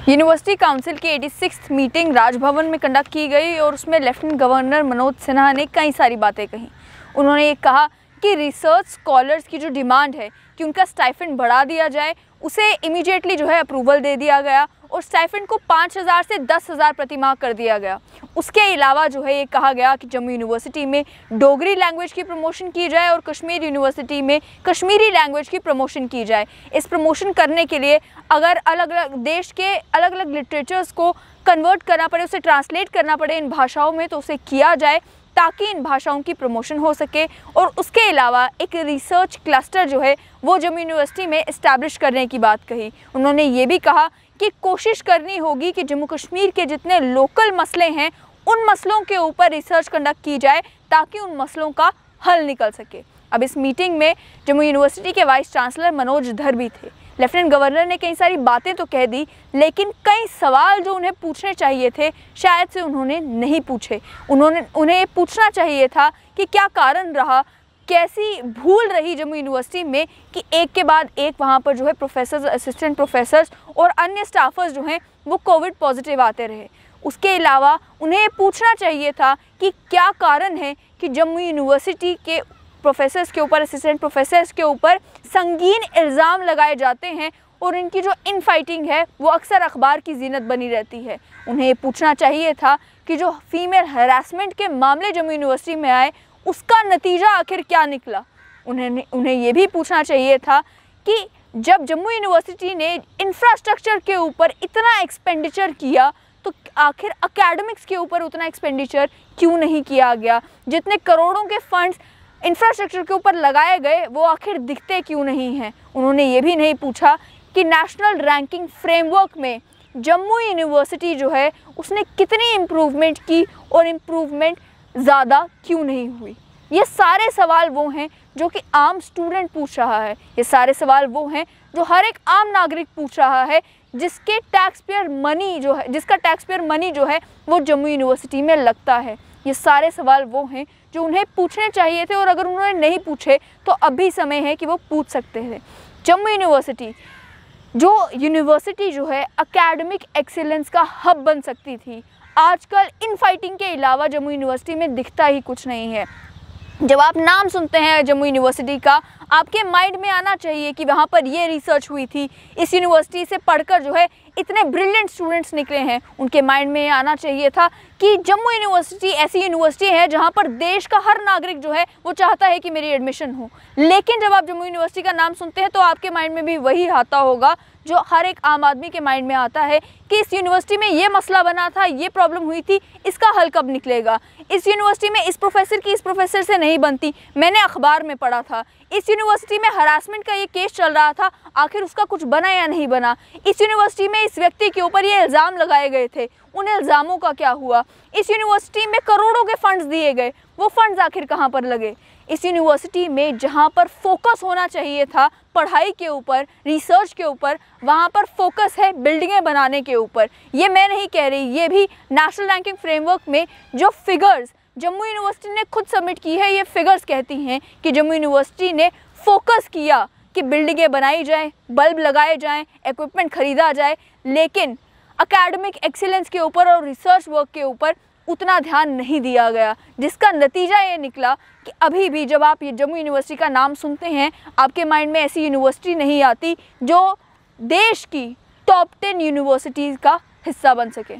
University council की 86th meeting Raj Bhavan में conduct की गई और उसमें लेफ्टिनेंट गवर्नर मनोज सिन्हा ने कई सारी बातें कही। उन्होंने ये कहा कि रिसर्च स्कॉलर्स की जो डिमांड है कि उनका स्टाइफंड बढ़ा दिया जाए, उसे इमीडिएटली जो है अप्रूवल दे दिया गया और स्टाइफंड को 5,000 से 10,000 प्रति माह कर दिया गया। उसके अलावा जो है ये कहा गया कि जम्मू यूनिवर्सिटी में डोगरी लैंग्वेज की प्रमोशन की जाए और कश्मीर यूनिवर्सिटी में कश्मीरी लैंग्वेज की प्रमोशन की जाए। इस प्रमोशन करने के लिए अगर अलग अलग देश के अलग अलग लिटरेचर्स को कन्वर्ट करना पड़े, उसे ट्रांसलेट करना पड़े इन भाषाओं में, तो उसे किया जाए ताकि इन भाषाओं की प्रमोशन हो सके। और उसके अलावा एक रिसर्च क्लस्टर जो है वो जम्मू यूनिवर्सिटी में इस्टेब्लिश करने की बात कही। उन्होंने ये भी कहा कि कोशिश करनी होगी कि जम्मू कश्मीर के जितने लोकल मसले हैं उन मसलों के ऊपर रिसर्च कंडक्ट की जाए ताकि उन मसलों का हल निकल सके। अब इस मीटिंग में जम्मू यूनिवर्सिटी के वाइस चांसलर मनोज धर भी थे। लेफ्टिनेंट गवर्नर ने कई सारी बातें तो कह दी, लेकिन कई सवाल जो उन्हें पूछने चाहिए थे शायद से उन्होंने नहीं पूछे। उन्हें पूछना चाहिए था कि क्या कारण रहा, कैसी भूल रही जम्मू यूनिवर्सिटी में कि एक के बाद एक वहाँ पर जो है प्रोफेसर्स, असिस्टेंट प्रोफेसर्स और अन्य स्टाफर्स जो हैं वो कोविड पॉजिटिव आते रहे। उसके अलावा उन्हें पूछना चाहिए था कि क्या कारण है कि जम्मू यूनिवर्सिटी के प्रोफेसर्स के ऊपर, असिस्टेंट प्रोफेसर्स के ऊपर संगीन इल्ज़ाम लगाए जाते हैं और इनकी जो इन फाइटिंग है वो अक्सर अखबार की जीनत बनी रहती है। उन्हें पूछना चाहिए था कि जो फीमेल हरासमेंट के मामले जम्मू यूनिवर्सिटी में आए उसका नतीजा आखिर क्या निकला। उन्हें ये भी पूछना चाहिए था कि जब जम्मू यूनिवर्सिटी ने इंफ्रास्ट्रक्चर के ऊपर इतना एक्सपेंडिचर किया तो आखिर एकेडमिक्स के ऊपर उतना एक्सपेंडिचर क्यों नहीं किया गया। जितने करोड़ों के फंड्स इंफ्रास्ट्रक्चर के ऊपर लगाए गए वो आखिर दिखते क्यों नहीं हैं। उन्होंने ये भी नहीं पूछा कि नेशनल रैंकिंग फ्रेमवर्क में जम्मू यूनिवर्सिटी जो है उसने कितनी इम्प्रूवमेंट की और इम्प्रूवमेंट ज़्यादा क्यों नहीं हुई। ये सारे सवाल वो हैं जो कि आम स्टूडेंट पूछ रहा है। ये सारे सवाल वो हैं जो हर एक आम नागरिक पूछ रहा है जिसका टैक्स पेयर मनी जो है वो जम्मू यूनिवर्सिटी में लगता है। ये सारे सवाल वो हैं जो उन्हें पूछने चाहिए थे और अगर उन्होंने नहीं पूछे तो अभी समय है कि वो पूछ सकते थे। जम्मू यूनिवर्सिटी जो है एकेडमिक एक्सीलेंस का हब बन सकती थी। आजकल इन फाइटिंग के अलावा जम्मू यूनिवर्सिटी में दिखता ही कुछ नहीं है। जब आप नाम सुनते हैं जम्मू यूनिवर्सिटी का, आपके माइंड में आना चाहिए कि वहाँ पर ये रिसर्च हुई थी, इस यूनिवर्सिटी से पढ़कर जो है इतने ब्रिलियंट स्टूडेंट्स निकले हैं। उनके माइंड में आना चाहिए था कि जम्मू यूनिवर्सिटी ऐसी यूनिवर्सिटी है जहाँ पर देश का हर नागरिक जो है वो चाहता है कि मेरी एडमिशन हो। लेकिन जब आप जम्मू यूनिवर्सिटी का नाम सुनते हैं तो आपके माइंड में भी वही आता होगा जो हर एक आम आदमी के माइंड में आता है कि इस यूनिवर्सिटी में ये मसला बना था, ये प्रॉब्लम हुई थी, इसका हल कब निकलेगा। इस यूनिवर्सिटी में इस प्रोफेसर की इस प्रोफेसर से नहीं बनती, मैंने अखबार में पढ़ा था। इस यूनिवर्सिटी में हरासमेंट का ये केस चल रहा था, आखिर उसका कुछ बना या नहीं बना। इस यूनिवर्सिटी में इस व्यक्ति के ऊपर ये इल्ज़ाम लगाए गए थे, उन इल्ज़ामों का क्या हुआ। इस यूनिवर्सिटी में करोड़ों के फंड्स दिए गए, वो फंड्स आखिर कहाँ पर लगे। इस यूनिवर्सिटी में जहाँ पर फोकस होना चाहिए था पढ़ाई के ऊपर, रिसर्च के ऊपर, वहाँ पर फोकस है बिल्डिंगें बनाने के ऊपर। ये मैं नहीं कह रही, ये भी नेशनल रैंकिंग फ्रेमवर्क में जो फिगर्स जम्मू यूनिवर्सिटी ने खुद सबमिट की है, ये फिगर्स कहती हैं कि जम्मू यूनिवर्सिटी ने फोकस किया कि बिल्डिंगें बनाई जाएं, बल्ब लगाए जाएं, इक्विपमेंट खरीदा जाए, लेकिन एकेडमिक एक्सीलेंस के ऊपर और रिसर्च वर्क के ऊपर उतना ध्यान नहीं दिया गया, जिसका नतीजा ये निकला कि अभी भी जब आप ये जम्मू यूनिवर्सिटी का नाम सुनते हैं आपके माइंड में ऐसी यूनिवर्सिटी नहीं आती जो देश की टॉप 10 यूनिवर्सिटीज़ का हिस्सा बन सके।